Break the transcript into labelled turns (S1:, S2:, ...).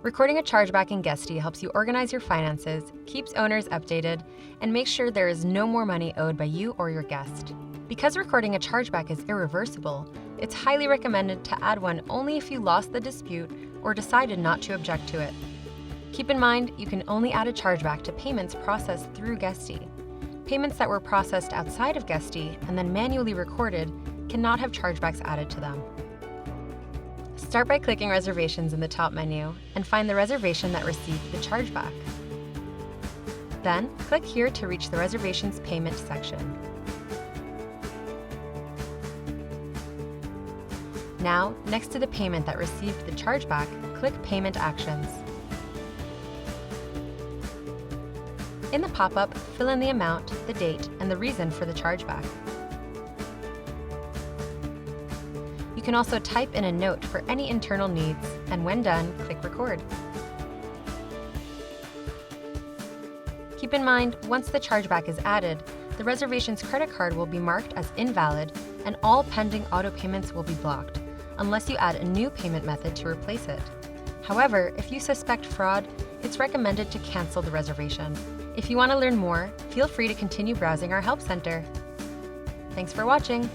S1: Recording a chargeback in Guesty helps you organize your finances, keeps owners updated, and makes sure there is no more money owed by you or your guest. Because recording a chargeback is irreversible, it's highly recommended to add one only if you lost the dispute or decided not to object to it. Keep in mind, you can only add a chargeback to payments processed through Guesty. Payments that were processed outside of Guesty and then manually recorded cannot have chargebacks added to them. Start by clicking Reservations in the top menu and find the reservation that received the chargeback. Then, click here to reach the Reservations Payment section. Now, next to the payment that received the chargeback, click Payment Actions. In the pop-up, fill in the amount, the date, and the reason for the chargeback. You can also type in a note for any internal needs, and when done, click Record. Keep in mind, once the chargeback is added, the reservation's credit card will be marked as invalid and all pending auto payments will be blocked, unless you add a new payment method to replace it. However, if you suspect fraud, it's recommended to cancel the reservation. If you want to learn more, feel free to continue browsing our Help Center. Thanks for watching!